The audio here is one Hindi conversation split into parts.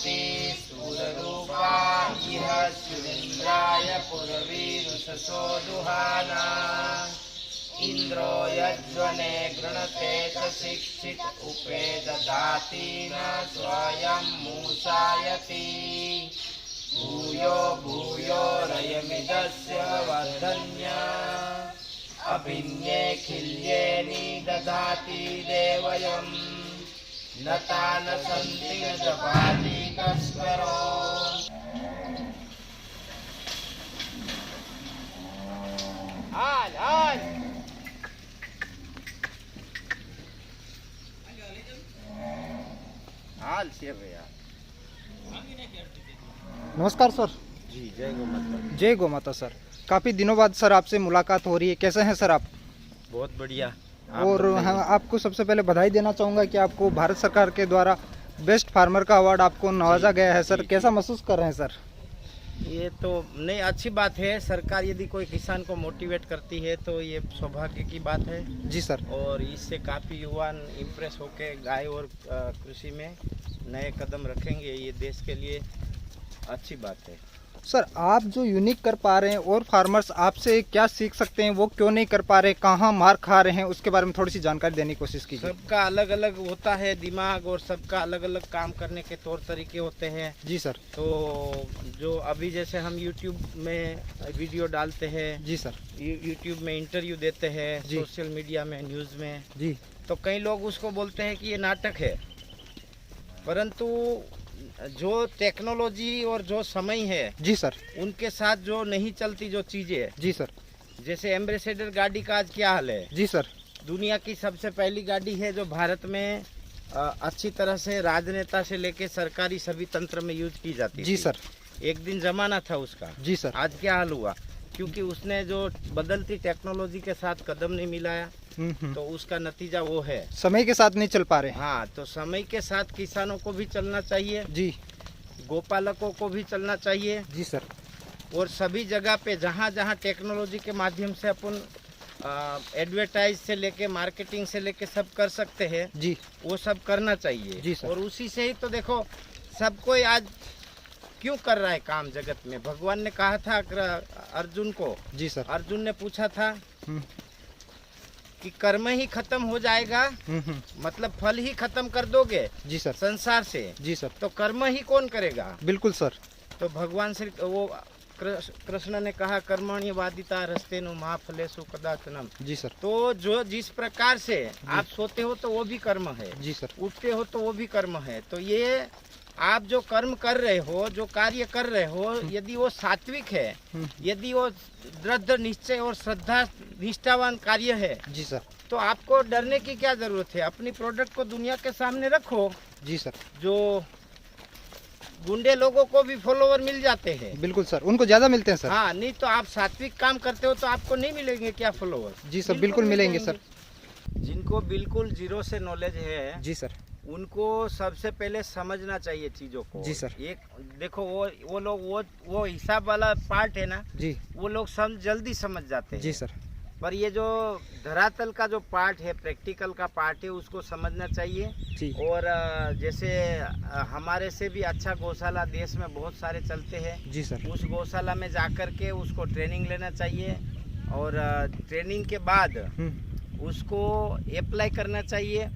दधाति सूररूपा इह सुरेन्द्राय पुरवीरुषसो दुहाना इन्द्रो यज्वने गृणते च शिक्षित उपे दधाति न स्वयं मूषायति भूयो भूयो रयमिदस्य वर्धन्य अभिन्ये खिल्ये निदधाति देवयम् न तान सन्ति न जपाति कस्करो। हाल से भैया। नमस्कार सर। जी जय गौ माता। जय गौ माता सर। काफ़ी दिनों बाद सर आपसे मुलाकात हो रही है, कैसे हैं सर आप? बहुत बढ़िया। और हाँ, आपको सबसे पहले बधाई देना चाहूँगा कि आपको भारत सरकार के द्वारा बेस्ट फार्मर का अवार्ड आपको नवाजा गया है सर। कैसा महसूस कर रहे हैं सर? ये तो नहीं, अच्छी बात है। सरकार यदि कोई किसान को मोटिवेट करती है तो ये सौभाग्य की बात है। जी सर। और इससे काफ़ी युवा इम्प्रेस होके गाय और कृषि में नए कदम रखेंगे, ये देश के लिए अच्छी बात है। सर आप जो यूनिक कर पा रहे हैं और फार्मर्स आपसे क्या सीख सकते हैं, वो क्यों नहीं कर पा रहे, कहाँ मार खा रहे हैं, उसके बारे में थोड़ी सी जानकारी देने की कोशिश कीजिए। सबका अलग अलग होता है दिमाग और सबका अलग अलग काम करने के तौर तरीके होते हैं। जी सर। तो जो अभी जैसे हम YouTube में वीडियो डालते हैं, जी सर। YouTube में इंटरव्यू देते हैं, जी। सोशल मीडिया में, न्यूज़ में, जी। तो कई लोग उसको बोलते हैं कि ये नाटक है, परंतु जो टेक्नोलॉजी और जो समय है जी सर। उनके साथ जो नहीं चलती जो चीज़ें, जी सर। जैसे एम्बेसडर गाड़ी का आज क्या हाल है। जी सर। दुनिया की सबसे पहली गाड़ी है जो भारत में अच्छी तरह से राजनेता से लेके सरकारी सभी तंत्र में यूज की जाती है। जी सर। एक दिन जमाना था उसका। जी सर। आज क्या हाल हुआ, क्योंकि उसने जो बदलती टेक्नोलॉजी के साथ कदम नहीं मिलाया, तो उसका नतीजा वो है। समय के साथ नहीं चल पा रहे। हाँ, तो समय के साथ किसानों को भी चलना चाहिए, जी। गोपालकों को भी चलना चाहिए। जी सर। और सभी जगह पे जहाँ जहाँ टेक्नोलॉजी के माध्यम से अपन एडवर्टाइज से लेके मार्केटिंग से लेके सब कर सकते हैं, जी, वो सब करना चाहिए। जी सर। और उसी से ही तो देखो सब कोई आज क्यों कर रहा है काम जगत में। भगवान ने कहा था अर्जुन को, जी सर। अर्जुन ने पूछा था कि कर्म ही खत्म हो जाएगा, मतलब फल ही खत्म कर दोगे जी सर। संसार से, जी सर। तो कर्म ही कौन करेगा। बिल्कुल सर। तो भगवान श्री वो कृष्ण ने कहा कर्मण्य वादिता रस्तेनु महाफलेषु कदाचनम। जी सर। तो जो जिस प्रकार से आप सोते हो तो वो भी कर्म है, जी सर। उठते हो तो वो भी कर्म है। तो ये आप जो कर्म कर रहे हो, जो कार्य कर रहे हो, यदि वो सात्विक है, यदि वो दृढ़ निश्चय और श्रद्धा निष्ठावान कार्य है, जी सर। तो आपको डरने की क्या जरूरत है। अपनी प्रोडक्ट को दुनिया के सामने रखो। जी सर। जो गुंडे लोगों को भी फॉलोवर मिल जाते हैं। बिल्कुल सर, उनको ज्यादा मिलते हैं सर। हाँ, नहीं तो आप सात्विक काम करते हो तो आपको नहीं मिलेंगे क्या फॉलोवर। जी सर, बिल्कुल मिलेंगे सर। जिनको बिल्कुल जीरो से नॉलेज है, जी सर, उनको सबसे पहले समझना चाहिए चीजों को। जी सर। एक देखो वो लोग वो हिसाब वाला पार्ट है ना जी, वो लोग जल्दी समझ जाते हैं। जी सर। पर ये जो धरातल का जो पार्ट है, प्रैक्टिकल का पार्ट है, उसको समझना चाहिए। जी। और जैसे हमारे से भी अच्छा गौशाला देश में बहुत सारे चलते हैं। जी सर। उस गौशाला में जाकर के उसको ट्रेनिंग लेना चाहिए और ट्रेनिंग के बाद उसको अप्लाई करना चाहिए।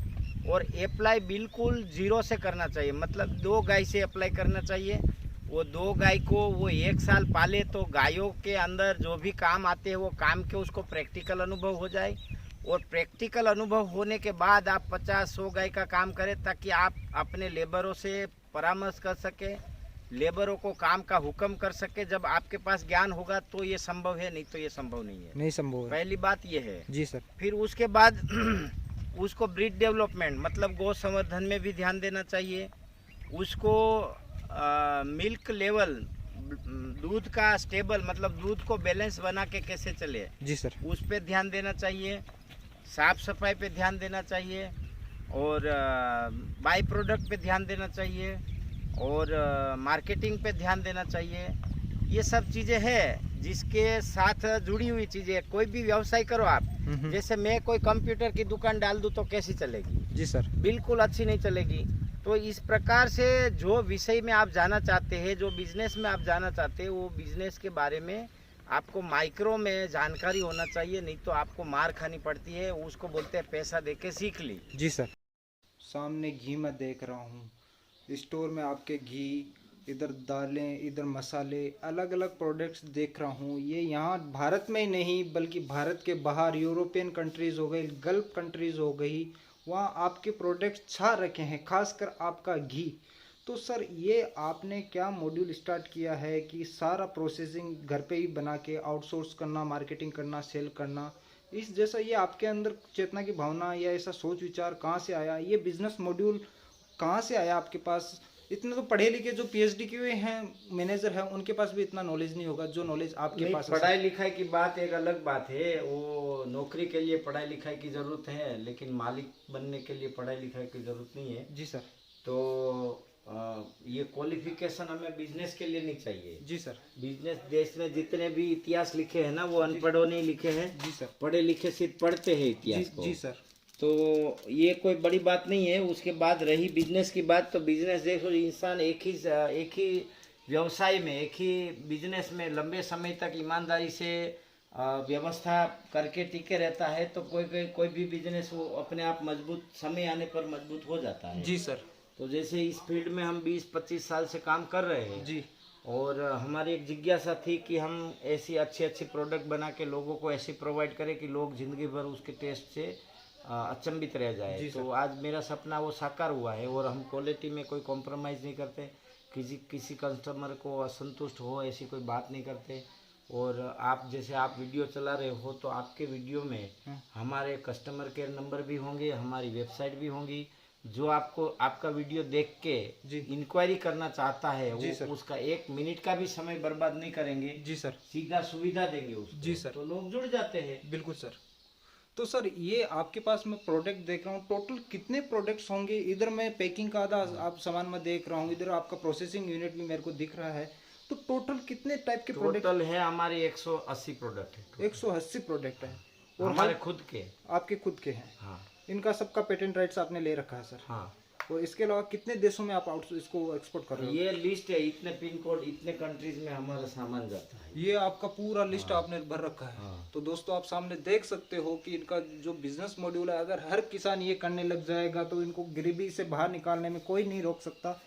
और अप्लाई बिल्कुल जीरो से करना चाहिए, मतलब 2 गाय से अप्लाई करना चाहिए। वो 2 गाय को वो 1 साल पाले तो गायों के अंदर जो भी काम आते हैं वो काम के उसको प्रैक्टिकल अनुभव हो जाए। और प्रैक्टिकल अनुभव होने के बाद आप 50-100 गाय का काम करें, ताकि आप अपने लेबरों से परामर्श कर सके, लेबरों को काम का हुक्म कर सके। जब आपके पास ज्ञान होगा तो ये संभव है, नहीं तो ये संभव नहीं है। नहीं संभव है। पहली बात ये है। जी सर। फिर उसके बाद उसको ब्रीड डेवलपमेंट, मतलब गौ संवर्धन में भी ध्यान देना चाहिए। उसको मिल्क लेवल, दूध का स्टेबल, मतलब दूध को बैलेंस बना के कैसे चले, जी सर, उस पे ध्यान देना चाहिए। साफ सफाई पे ध्यान देना चाहिए और बाई प्रोडक्ट पे ध्यान देना चाहिए और मार्केटिंग पे ध्यान देना चाहिए। ये सब चीज़ें हैं जिसके साथ जुड़ी हुई चीज़ें। कोई भी व्यवसाय करो आप, जैसे मैं कोई कंप्यूटर की दुकान डाल दूँ तो कैसी चलेगी? जी सर, बिल्कुल अच्छी नहीं चलेगी। तो इस प्रकार से जो विषय में आप जाना चाहते हैं, जो बिजनेस में आप जाना चाहते हैं, वो बिजनेस के बारे में आपको माइक्रो में जानकारी होना चाहिए, नहीं तो आपको मार खानी पड़ती है। उसको बोलते हैं पैसा देके सीख ली। जी सर। सामने घी मैं देख रहा हूँ, स्टोर में आपके घी, इधर दालें, इधर मसाले, अलग अलग प्रोडक्ट्स देख रहा हूँ। ये यहाँ भारत में ही नहीं बल्कि भारत के बाहर यूरोपियन कंट्रीज़ हो गई, गल्फ कंट्रीज़ हो गई, वहाँ आपके प्रोडक्ट्स छा रखे हैं, खासकर आपका घी। तो सर ये आपने क्या मॉड्यूल स्टार्ट किया है कि सारा प्रोसेसिंग घर पे ही बना के आउटसोर्स करना, मार्केटिंग करना, सेल करना, इस जैसा ये आपके अंदर चेतना की भावना या ऐसा सोच विचार कहाँ से आया? ये बिजनेस मॉड्यूल कहाँ से आया आपके पास? इतने तो पढ़े लिखे जो पीएचडी किए हुए हैं मैनेजर हैं, उनके पास भी इतना नॉलेज नहीं होगा जो नॉलेज आपके पास है। पढ़ाई लिखाई की बात एक अलग बात है, वो नौकरी के लिए पढ़ाई लिखाई की जरूरत है, लेकिन मालिक बनने के लिए पढ़ाई लिखाई की जरूरत नहीं है। जी सर। तो ये क्वालिफिकेशन हमें बिजनेस के लिए नहीं चाहिए। जी सर। बिजनेस देश में जितने भी इतिहास लिखे हैं ना, वो अनपढ़ों ने लिखे हैं। जी सर। पढ़े लिखे सिर्फ पढ़ते हैं इतिहास को। जी सर। तो ये कोई बड़ी बात नहीं है। उसके बाद रही बिजनेस की बात, तो बिजनेस देखो, इंसान एक ही व्यवसाय में, एक ही बिजनेस में लंबे समय तक ईमानदारी से व्यवस्था करके टिके रहता है, तो कोई भी बिजनेस वो अपने आप मजबूत, समय आने पर मजबूत हो जाता है। जी सर। तो जैसे इस फील्ड में हम 20-25 साल से काम कर रहे हैं जी, और हमारी एक जिज्ञासा थी कि हम ऐसी अच्छे प्रोडक्ट बना के लोगों को ऐसे प्रोवाइड करें कि लोग जिंदगी भर उसके टेस्ट से अचंभित रह जाए। तो आज मेरा सपना वो साकार हुआ है और हम क्वालिटी में कोई कॉम्प्रोमाइज़ नहीं करते, किसी कस्टमर को असंतुष्ट हो ऐसी कोई बात नहीं करते। और आप जैसे आप वीडियो चला रहे हो, तो आपके वीडियो में हमारे कस्टमर केयर नंबर भी होंगे, हमारी वेबसाइट भी होंगी। जो आपका वीडियो देख के इंक्वायरी करना चाहता है, वो उसका 1 मिनट का भी समय बर्बाद नहीं करेंगे। जी सर। सीधा सुविधा देंगे उसको। जी सर। तो लोग जुड़ जाते हैं। बिल्कुल सर। तो सर ये आपके पास मैं प्रोडक्ट देख रहा हूँ, टोटल कितने प्रोडक्ट्स होंगे? इधर मैं पैकिंग का आधा आप सामान में देख रहा हूँ, इधर आपका प्रोसेसिंग यूनिट भी मेरे को दिख रहा है। तो टोटल कितने टाइप के प्रोडक्ट? टोटल है हमारे 180 प्रोडक्ट है। 180 प्रोडक्ट है और हमारे खुद के, आपके खुद के हैं? हाँ। इनका सबका पेटेंट राइट्स आपने ले रखा है सर? हाँ। और इसके अलावा कितने देशों में आप इसको एक्सपोर्ट कर रहे हो? ये लिस्ट है, इतने पिन कोड, इतने कंट्रीज में हमारा सामान जाता है। ये आपका पूरा लिस्ट आपने भर रखा है। हाँ। तो दोस्तों आप सामने देख सकते हो कि इनका जो बिजनेस मॉड्यूल है, अगर हर किसान ये करने लग जाएगा तो इनको गरीबी से बाहर निकालने में कोई नहीं रोक सकता।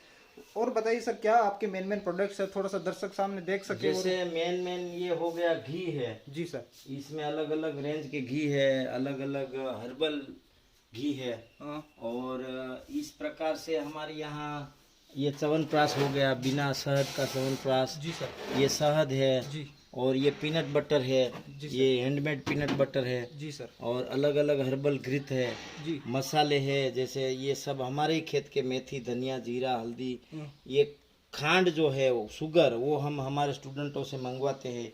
और बताइए सर, क्या आपके मेन प्रोडक्ट्स है, थोड़ा सा दर्शक सामने देख सके? जैसे मेन ये हो गया घी है। जी सर। इसमें अलग अलग रेंज के घी है, अलग अलग हर्बल घी है। और इस प्रकार से हमारे यहाँ ये च्यवनप्राश हो गया, बिना शहद का च्यवनप्राश। जी सर। ये शहद है। जी। और ये पीनट बटर है। ये हैंडमेड पीनट बटर है। जी सर। और अलग अलग हर्बल घृत है। जी। मसाले है, जैसे ये सब हमारे ही खेत के, मेथी, धनिया, जीरा, हल्दी। ये खांड जो है, वो शुगर, वो हम हमारे स्टूडेंटों से मंगवाते हैं।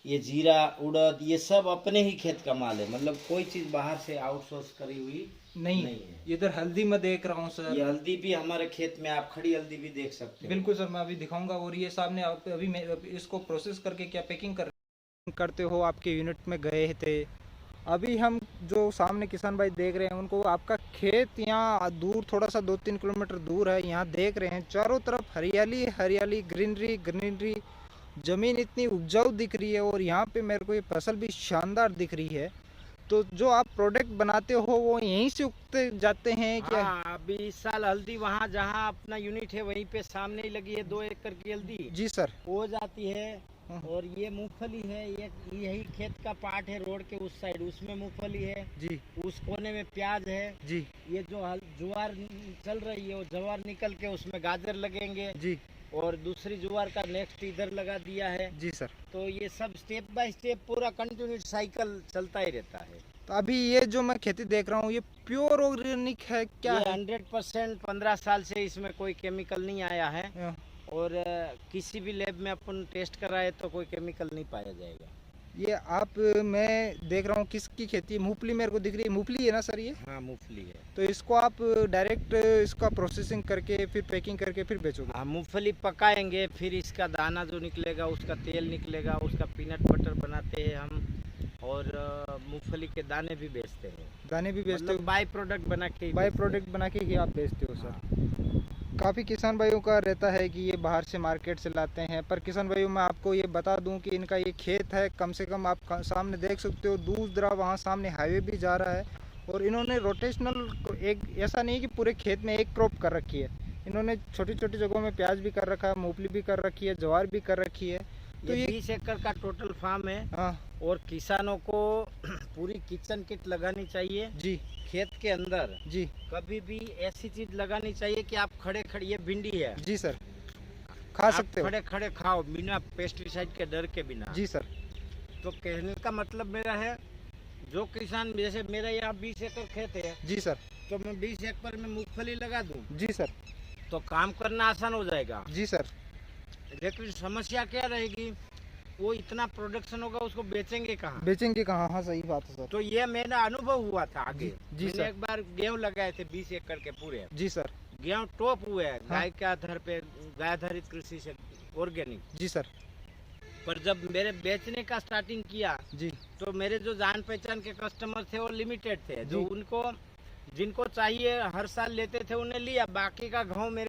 ये जीरा, उड़द, ये सब अपने ही खेत का माल है, मतलब कोई चीज बाहर से आउटसोर्स करी हुई नहीं है। इधर हल्दी मैं देख रहा हूँ सर। ये हल्दी भी हमारे खेत में, आप खड़ी हल्दी भी देख सकते हैं। बिल्कुल सर, मैं अभी दिखाऊंगा। और ये सामने आप अभी मैं इसको प्रोसेस करके क्या पैकिंग करते हो, आपके यूनिट में गए थे। अभी हम जो सामने किसान भाई देख रहे हैं, उनको आपका खेत यहाँ दूर, थोड़ा सा 2-3 किलोमीटर दूर है, यहाँ देख रहे हैं चारों तरफ हरियाली हरियाली, ग्रीनरी, ज़मीन इतनी उपजाऊ दिख रही है और यहाँ पे मेरे को ये फसल भी शानदार दिख रही है। तो जो आप प्रोडक्ट बनाते हो वो यहीं से उगते जाते हैं क्या? हाँ, अभी इस साल हल्दी वहाँ जहाँ अपना यूनिट है वहीं पे सामने ही लगी है, 2 एकड़ की हल्दी। जी सर। हो जाती है। और ये मूंगफली है, ये यही खेत का पार्ट है, रोड के उस साइड, उसमें मूंगफली है। जी। उस कोने में प्याज है। जी। ये जो ज्वार चल रही है, वो ज्वार निकल के उसमें गाजर लगेंगे। जी। और दूसरी ज्वार का नेक्स्ट इधर लगा दिया है। जी सर। तो ये सब स्टेप बाय स्टेप पूरा कंटिन्यू साइकिल चलता ही रहता है। तो अभी ये जो मैं खेती देख रहा हूँ, ये प्योर ऑर्गेनिक है क्या? ये 100% 15 साल से इसमें कोई केमिकल नहीं आया है। और किसी भी लैब में अपन टेस्ट कराए तो कोई केमिकल नहीं पाया जाएगा। ये आप, मैं देख रहा हूँ किसकी खेती है? मूंगफली मेरे को दिख रही है, मूंगफली है ना सर ये? हाँ, मूंगफली है। तो इसको आप डायरेक्ट इसका प्रोसेसिंग करके फिर पैकिंग करके फिर बेचोगे? हाँ, मूंगफली पकाएंगे, फिर इसका दाना जो निकलेगा उसका तेल निकलेगा, उसका पीनट बटर बनाते हैं हम। और मूंगफली के दाने भी बेचते हैं। दाने भी बेचते हो? बाई प्रोडक्ट बना के बाई प्रोडक्ट बना के ही आप बेचते हो सर? काफ़ी किसान भाइयों का रहता है कि ये बाहर से मार्केट से लाते हैं, पर किसान भाइयों मैं आपको ये बता दूं कि इनका ये खेत है, कम से कम आप सामने देख सकते हो, दूसरा वहाँ सामने हाईवे भी जा रहा है। और इन्होंने रोटेशनल एक, ऐसा नहीं कि पूरे खेत में एक क्रॉप कर रखी है, इन्होंने छोटी छोटी जगहों में प्याज भी कर रखा है, मूंगफली भी कर रखी है, ज्वार भी कर रखी है। तो ये ये 20 एकड़ का टोटल फार्म है। हाँ और किसानों को पूरी किचन किट लगानी चाहिए जी खेत के अंदर। जी कभी भी ऐसी चीज लगानी चाहिए कि आप खड़े खड़े, ये भिंडी है, जी सर, खा आप सकते हो। खड़े खड़े खाओ बिना पेस्टिसाइड के, डर के बिना। जी सर। तो कहने का मतलब मेरा है, जो किसान, जैसे मेरा यहाँ 20 एकड़ खेत है, जी सर। तो मैं 20 एकड़ में मूंगफली लगा दूं जी सर। तो काम करना आसान हो जाएगा। जी सर। लेकिन समस्या क्या रहेगी, वो इतना प्रोडक्शन होगा, उसको बेचेंगे कहाँ? बेचेंगे कहाँ? हाँ सही बात है सर। तो ये मेरा अनुभव हुआ था आगे। जी मैंने सर। एक बार गेहूं लगाए थे 20 एकड़ के पूरे। जी सर। गेहूं टॉप हुए हैं, हाँ। गाय के आधार पे, गाय आधारित कृषि से, ऑर्गेनिक। जी सर। पर जब मेरे बेचने का स्टार्टिंग किया, जी तो मेरे जो जान पहचान के कस्टमर थे वो लिमिटेड थे, जो जी। उनको, जिनको चाहिए हर साल लेते थे उन्हें लिया, बाकी का गाँव मेरे